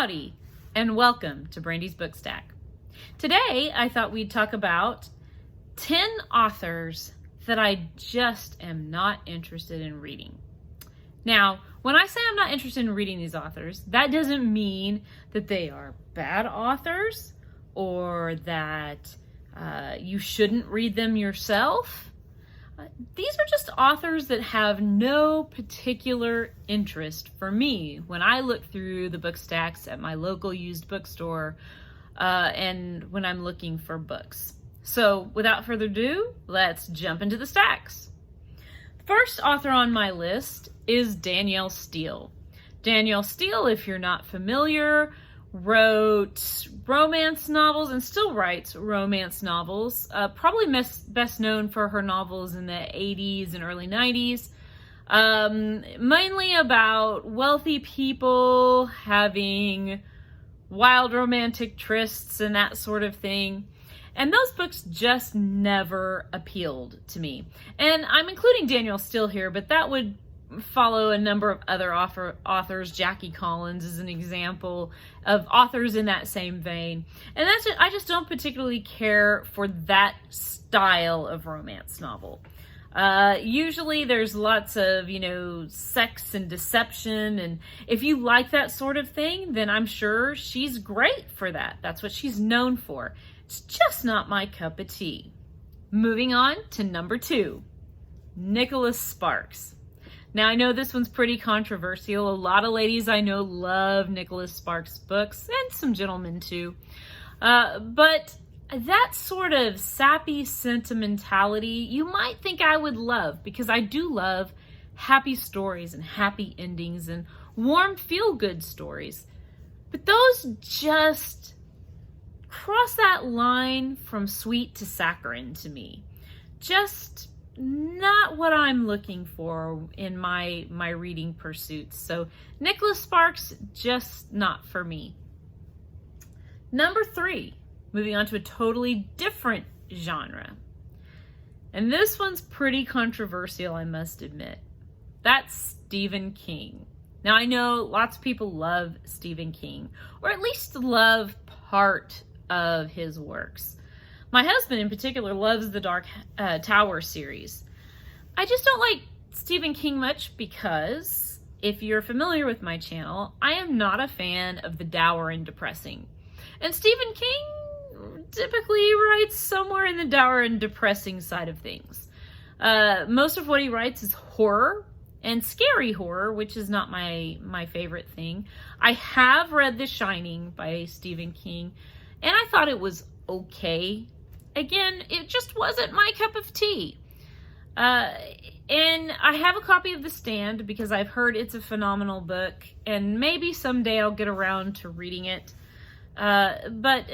Howdy, and welcome to Brandi's Book Stack. Today, I thought we'd talk about 10 authors that I just am not interested in reading. Now, when I say I'm not interested in reading these authors, that doesn't mean that they are bad authors or that you shouldn't read them yourself. These are just authors that have no particular interest for me when I look through the book stacks at my local used bookstore and when I'm looking for books. So without further ado, let's jump into the stacks. The first author on my list is Danielle Steel. Danielle Steel, if you're not familiar, wrote romance novels and still writes romance novels, probably best known for her novels in the 80s and early 90s, mainly about wealthy people having wild romantic trysts and that sort of thing. And those books just never appealed to me. And I'm including Danielle Steel here, but that would follow a number of other authors. Jackie Collins is an example of authors in that same vein. And I just don't particularly care for that style of romance novel. Usually there's lots of, sex and deception. And if you like that sort of thing, then I'm sure she's great for that. That's what she's known for. It's just not my cup of tea. Moving on to number 2, Nicholas Sparks. Now, I know this one's pretty controversial. A lot of ladies I know love Nicholas Sparks' books, and some gentlemen too. But that sort of sappy sentimentality, you might think I would love, because I do love happy stories and happy endings and warm, feel-good stories. But those just cross that line from sweet to saccharine to me. Just not what I'm looking for in my reading pursuits. So Nicholas Sparks, just not for me. Number 3, moving on to a totally different genre. And this one's pretty controversial, I must admit. That's Stephen King. Now, I know lots of people love Stephen King, or at least love part of his works. My husband in particular loves the Dark Tower series. I just don't like Stephen King much because, if you're familiar with my channel, I am not a fan of the dour and depressing. And Stephen King typically writes somewhere in the dour and depressing side of things. Most of what he writes is horror, and scary horror, which is not my favorite thing. I have read The Shining by Stephen King, and I thought it was okay. Again, it just wasn't my cup of tea. And I have a copy of The Stand because I've heard it's a phenomenal book, and maybe someday I'll get around to reading it. But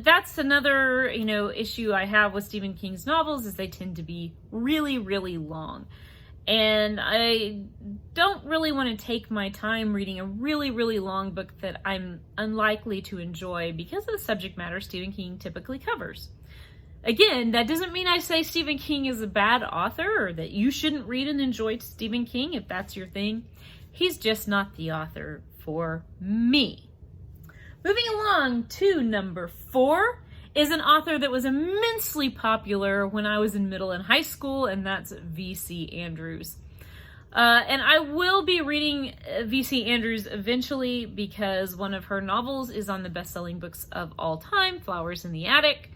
that's another, issue I have with Stephen King's novels, is they tend to be really, really long. And I don't really want to take my time reading a really, really long book that I'm unlikely to enjoy because of the subject matter Stephen King typically covers. Again, that doesn't mean I say Stephen King is a bad author or that you shouldn't read and enjoy Stephen King if that's your thing. He's just not the author for me. Moving along to number 4 is an author that was immensely popular when I was in middle and high school, and that's V.C. Andrews. And I will be reading V.C. Andrews eventually because one of her novels is on the best-selling books of all time, Flowers in the Attic.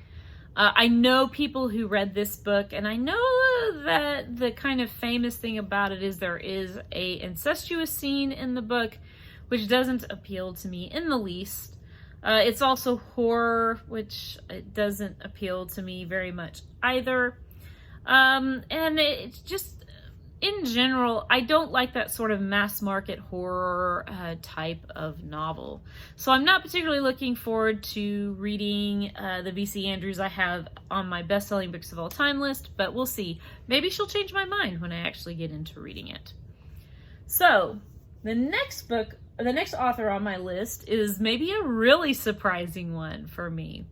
I know people who read this book, and I know that the kind of famous thing about it is there is a incestuous scene in the book, which doesn't appeal to me in the least. It's also horror, which doesn't appeal to me very much either. And it's just, in general, I don't like that sort of mass market horror type of novel. So I'm not particularly looking forward to reading the V.C. Andrews I have on my best-selling books of all time list, but we'll see. Maybe she'll change my mind when I actually get into reading it. So the next author on my list is maybe a really surprising one for me.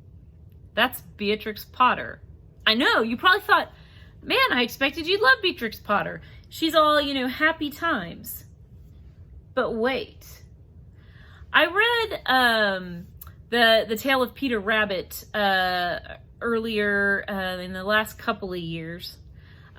That's Beatrix Potter. I know, you probably thought, man, I expected you'd love Beatrix Potter. She's all, happy times. But wait, I read the Tale of Peter Rabbit earlier in the last couple of years.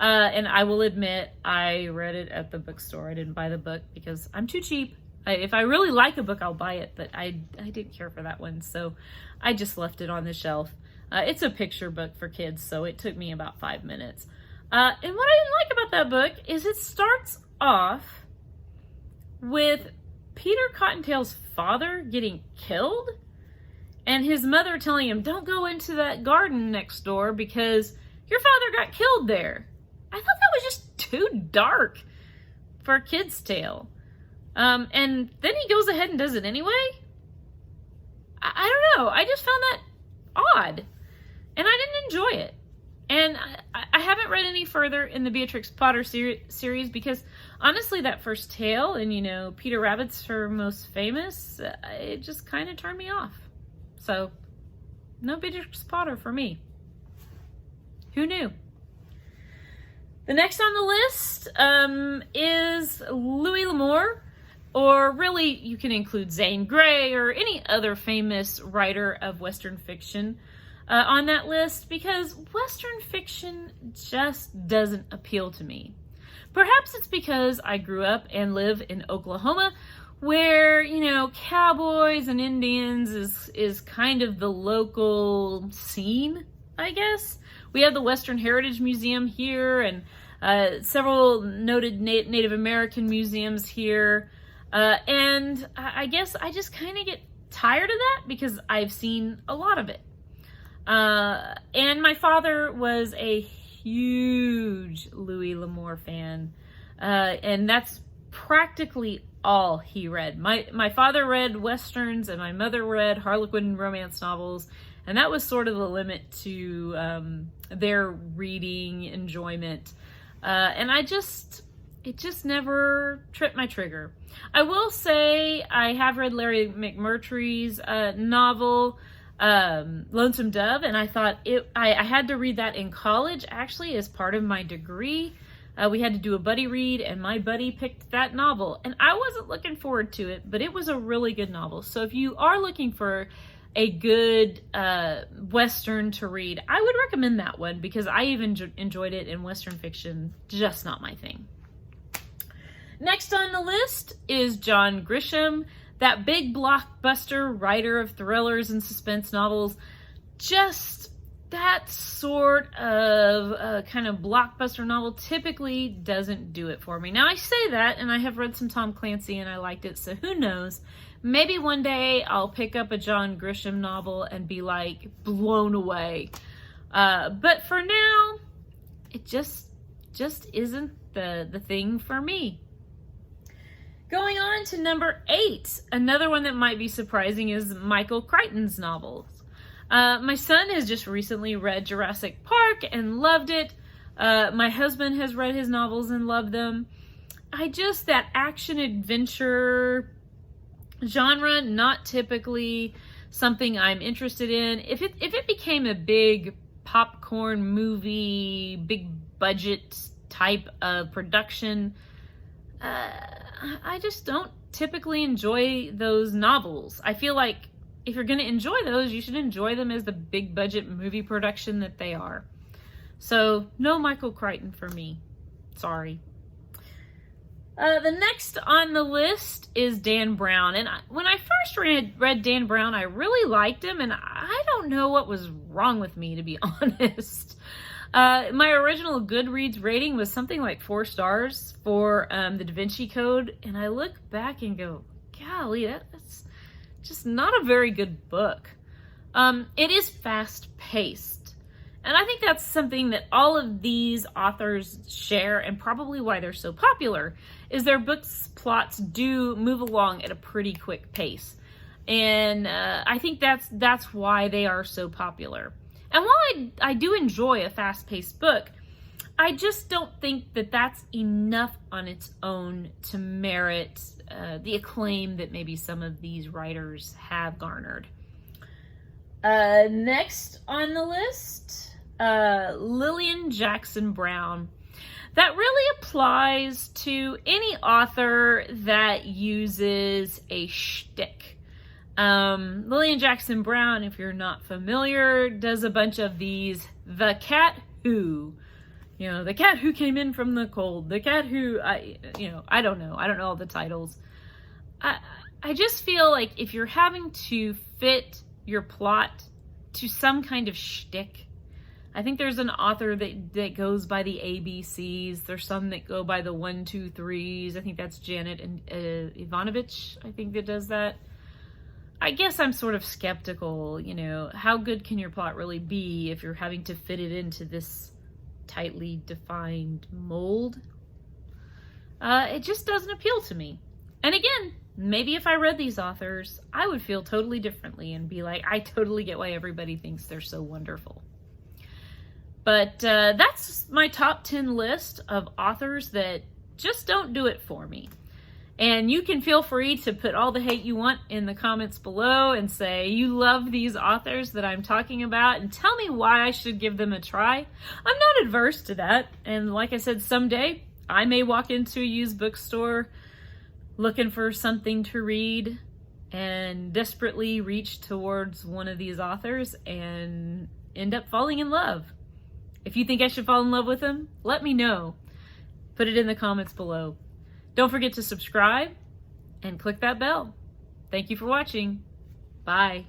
And I will admit, I read it at the bookstore. I didn't buy the book because I'm too cheap. If I really like a book, I'll buy it, but I didn't care for that one, so I just left it on the shelf. It's a picture book for kids, so it took me about 5 minutes. And what I didn't like about that book is it starts off with Peter Cottontail's father getting killed, and his mother telling him, don't go into that garden next door because your father got killed there. I thought that was just too dark for a kid's tale. And then he goes ahead and does it anyway. I don't know. I just found that odd. And I didn't enjoy it. And I haven't read any further in the Beatrix Potter series because honestly, that first tale, and you know, Peter Rabbit's her most famous, it just kind of turned me off. So, no Beatrix Potter for me. Who knew? The next on the list is Louis L'Amour, or really you can include Zane Grey or any other famous writer of Western fiction on that list, because Western fiction just doesn't appeal to me. Perhaps it's because I grew up and live in Oklahoma, where, you know, cowboys and Indians is kind of the local scene, I guess. We have the Western Heritage Museum here and several noted Native American museums here. And I guess I just kind of get tired of that because I've seen a lot of it. And my father was a huge Louis L'Amour fan. And that's practically all he read. My father read Westerns and my mother read Harlequin romance novels. And that was sort of the limit to their reading enjoyment. And it just never tripped my trigger. I will say I have read Larry McMurtry's novel, Lonesome Dove, and I thought I had to read that in college, actually, as part of my degree. We had to do a buddy read, and my buddy picked that novel. And I wasn't looking forward to it, but it was a really good novel. So if you are looking for a good Western to read, I would recommend that one because I even enjoyed it in Western fiction, just not my thing. Next on the list is John Grisham, that big blockbuster writer of thrillers and suspense novels. Just that sort of kind of blockbuster novel typically doesn't do it for me. Now I say that, and I have read some Tom Clancy and I liked it, so who knows? Maybe one day I'll pick up a John Grisham novel and be like blown away. But for now, it just isn't the thing for me. Going on to number 8, another one that might be surprising is Michael Crichton's novels. My son has just recently read Jurassic Park and loved it. My husband has read his novels and loved them. That action adventure genre, not typically something I'm interested in. If it became a big popcorn movie, big budget type of production, I just don't typically enjoy those novels. I feel like if you're going to enjoy those, you should enjoy them as the big budget movie production that they are. So no Michael Crichton for me. Sorry. The next on the list is Dan Brown. And when I first read Dan Brown, I really liked him, and I don't know what was wrong with me, to be honest. My original Goodreads rating was something like 4 stars for the Da Vinci Code, and I look back and go, golly, that's just not a very good book. It is fast-paced, and I think that's something that all of these authors share, and probably why they're so popular, is their books' plots do move along at a pretty quick pace. And I think that's why they are so popular. And while I do enjoy a fast-paced book, I just don't think that that's enough on its own to merit the acclaim that maybe some of these writers have garnered. Next on the list, Lillian Jackson Brown. That really applies to any author that uses a shtick. Lillian Jackson Brown, if you're not familiar, does a bunch of these. The cat who, the cat who came in from the cold, the cat who, I don't know. I don't know all the titles. I just feel like if you're having to fit your plot to some kind of shtick, I think there's an author that goes by the ABCs. There's some that go by the 1, 2, 3s. I think that's Janet and Ivanovich, I think, that does that. I guess I'm sort of skeptical, how good can your plot really be if you're having to fit it into this tightly defined mold? It just doesn't appeal to me. And again, maybe if I read these authors, I would feel totally differently and be like, I totally get why everybody thinks they're so wonderful. But that's my top 10 list of authors that just don't do it for me. And you can feel free to put all the hate you want in the comments below and say you love these authors that I'm talking about and tell me why I should give them a try. I'm not adverse to that. And like I said, someday I may walk into a used bookstore looking for something to read and desperately reach towards one of these authors and end up falling in love. If you think I should fall in love with them, let me know. Put it in the comments below. Don't forget to subscribe and click that bell. Thank you for watching. Bye.